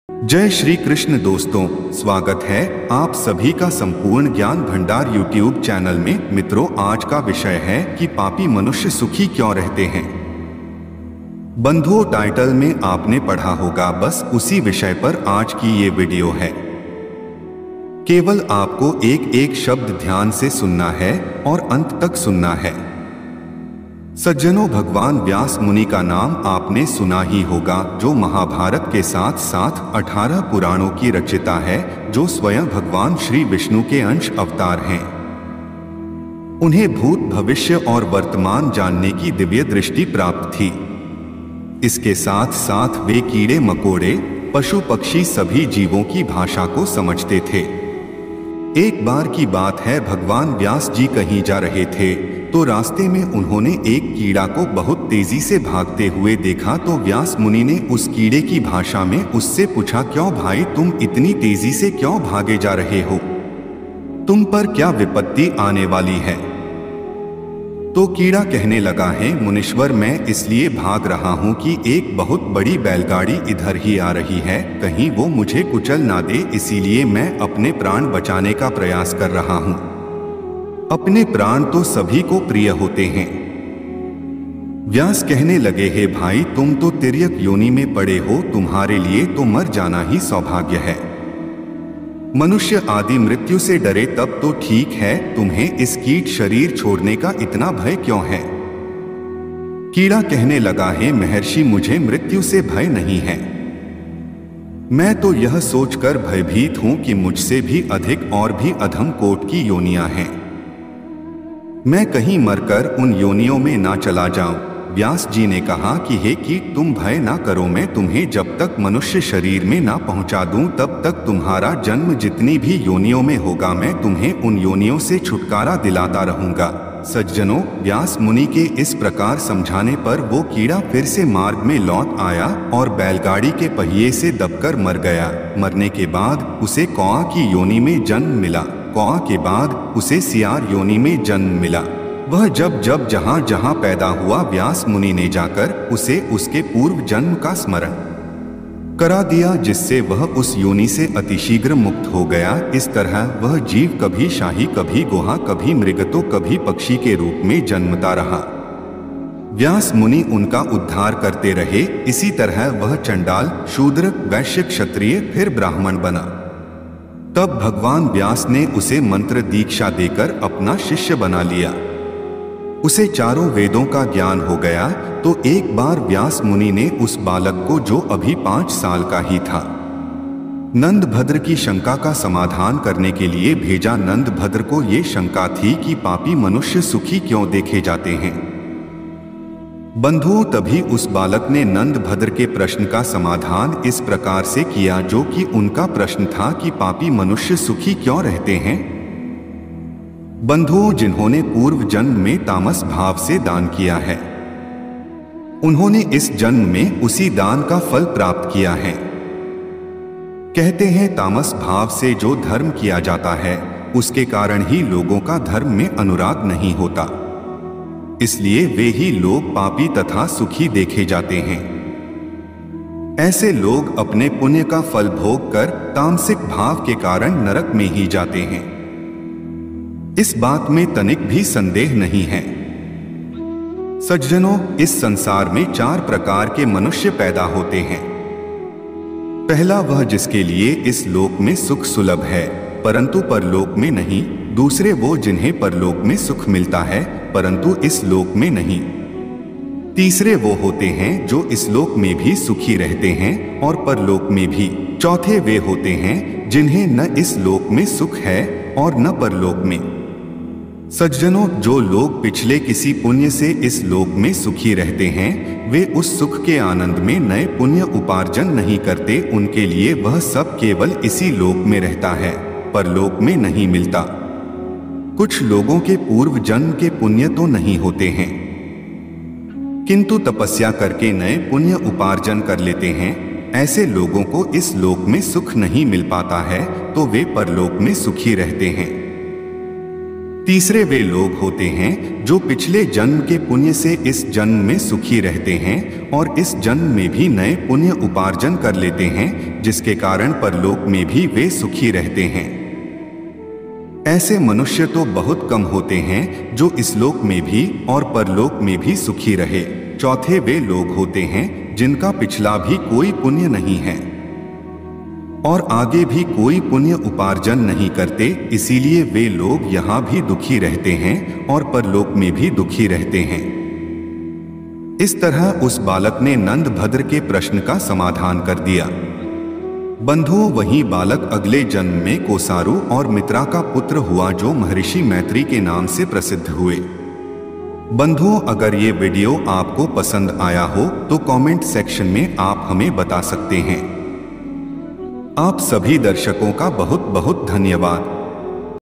जय श्री कृष्ण दोस्तों, स्वागत है आप सभी का संपूर्ण ज्ञान भंडार यूट्यूब चैनल में। मित्रों, आज का विषय है कि पापी मनुष्य सुखी क्यों रहते हैं। बंधुओं, टाइटल में आपने पढ़ा होगा, बस उसी विषय पर आज की ये वीडियो है। केवल आपको एक एक शब्द ध्यान से सुनना है और अंत तक सुनना है। सज्जनों, भगवान व्यास मुनि का नाम आपने सुना ही होगा, जो महाभारत के साथ साथ 18 पुराणों की रचयिता है, जो स्वयं भगवान श्री विष्णु के अंश अवतार हैं। उन्हें भूत, भविष्य और वर्तमान जानने की दिव्य दृष्टि प्राप्त थी। इसके साथ साथ वे कीड़े मकोड़े, पशु पक्षी सभी जीवों की भाषा को समझते थे। एक बार की बात है, भगवान व्यास जी कहीं जा रहे थे तो रास्ते में उन्होंने एक कीड़ा को बहुत तेजी से भागते हुए देखा। तो व्यास मुनि ने उस कीड़े की भाषा में उससे पूछा, क्यों भाई, तुम इतनी तेजी से क्यों भागे जा रहे हो? तुम पर क्या विपत्ति आने वाली है? तो कीड़ा कहने लगा है, मुनीश्वर, मैं इसलिए भाग रहा हूं कि एक बहुत बड़ी बैलगाड़ी इधर ही आ रही है, कहीं वो मुझे कुचल ना दे, इसीलिए मैं अपने प्राण बचाने का प्रयास कर रहा हूं। अपने प्राण तो सभी को प्रिय होते हैं। व्यास कहने लगे, हे भाई, तुम तो तिर्यक योनि में पड़े हो, तुम्हारे लिए तो मर जाना ही सौभाग्य है। मनुष्य आदि मृत्यु से डरे तब तो ठीक है, तुम्हें इस कीट शरीर छोड़ने का इतना भय क्यों है? कीड़ा कहने लगा है, महर्षि, मुझे मृत्यु से भय नहीं है। मैं तो यह सोचकर भयभीत हूं कि मुझसे भी अधिक और भी अधम कोटि की योनियां हैं। मैं कहीं मरकर उन योनियों में ना चला जाऊं। व्यास जी ने कहा कि हे कीट, तुम भय ना करो, मैं तुम्हें जब तक मनुष्य शरीर में ना पहुंचा दूं तब तक तुम्हारा जन्म जितनी भी योनियों में होगा, मैं तुम्हें उन योनियों से छुटकारा दिलाता रहूंगा। सज्जनों, व्यास मुनि के इस प्रकार समझाने पर वो कीड़ा फिर से मार्ग में लौट आया और बैलगाड़ी के पहिए से दबकर मर गया। मरने के बाद उसे कौआ की योनि में जन्म मिला। कौआ के बाद उसे सियार योनि में जन्म मिला। वह जब जब जहां जहां पैदा हुआ, व्यास मुनि ने जाकर उसे उसके पूर्व जन्म का स्मरण करा दिया, जिससे वह उस योनि से अतिशीघ्र मुक्त हो गया। इस तरह वह जीव कभी शाही, कभी गुहा, कभी मृग तो कभी पक्षी के रूप में जन्मता रहा। व्यास मुनि उनका उद्धार करते रहे। इसी तरह वह चंडाल, शूद्र, वैश्य, क्षत्रिय, फिर ब्राह्मण बना। तब भगवान व्यास ने उसे मंत्र दीक्षा देकर अपना शिष्य बना लिया। उसे चारों वेदों का ज्ञान हो गया। तो एक बार व्यास मुनि ने उस बालक को, जो अभी 5 साल का ही था, नंदभद्र की शंका का समाधान करने के लिए भेजा। नंदभद्र को ये शंका थी कि पापी मनुष्य सुखी क्यों देखे जाते हैं। बंधुओं, तभी उस बालक ने नंदभद्र के प्रश्न का समाधान इस प्रकार से किया, जो कि उनका प्रश्न था कि पापी मनुष्य सुखी क्यों रहते हैं। बंधुओं, जिन्होंने पूर्व जन्म में तामस भाव से दान किया है, उन्होंने इस जन्म में उसी दान का फल प्राप्त किया है। कहते हैं, तामस भाव से जो धर्म किया जाता है, उसके कारण ही लोगों का धर्म में अनुराग नहीं होता, इसलिए वे ही लोग पापी तथा सुखी देखे जाते हैं। ऐसे लोग अपने पुण्य का फल भोग कर तामसिक भाव के कारण नरक में ही जाते हैं। इस बात में तनिक भी संदेह नहीं है। सज्जनों, इस संसार में 4 प्रकार के मनुष्य पैदा होते हैं। पहला वह जिसके लिए इस लोक में सुख सुलभ है परंतु परलोक में नहीं। दूसरे वो जिन्हें परलोक में सुख मिलता है परंतु इस लोक में नहीं। तीसरे वो होते हैं जो इस लोक में भी सुखी रहते हैं और परलोक में भी। चौथे वे होते हैं जिन्हें न इस लोक में सुख है और न परलोक में। सज्जनों, जो लोग पिछले किसी पुण्य से इस लोक में सुखी रहते हैं, वे उस सुख के आनंद में नए पुण्य उपार्जन नहीं करते। उनके लिए वह सब केवल इसी लोक में रहता है, परलोक में नहीं मिलता। कुछ लोगों के पूर्व जन्म के पुण्य तो नहीं होते हैं, किंतु तपस्या करके नए पुण्य उपार्जन कर लेते हैं। ऐसे लोगों को इस लोक में सुख नहीं मिल पाता है, तो वे परलोक में सुखी रहते हैं। तीसरे वे लोग होते हैं जो पिछले जन्म के पुण्य से इस जन्म में सुखी रहते हैं और इस जन्म में भी नए पुण्य उपार्जन कर लेते हैं, जिसके कारण परलोक में भी वे सुखी रहते हैं। ऐसे मनुष्य तो बहुत कम होते हैं जो इस लोक में भी और परलोक में भी सुखी रहे। चौथे वे लोग होते हैं जिनका पिछला भी कोई पुण्य नहीं है और आगे भी कोई पुण्य उपार्जन नहीं करते, इसीलिए वे लोग यहाँ भी दुखी रहते हैं और परलोक में भी दुखी रहते हैं। इस तरह उस बालक ने नंदभद्र के प्रश्न का समाधान कर दिया। बंधुओं, वही बालक अगले जन्म में कोसारु और मित्रा का पुत्र हुआ जो महर्षि मैत्री के नाम से प्रसिद्ध हुए। बंधुओं, अगर ये वीडियो आपको पसंद आया हो तो कमेंट सेक्शन में आप हमें बता सकते हैं। आप सभी दर्शकों का बहुत बहुत धन्यवाद।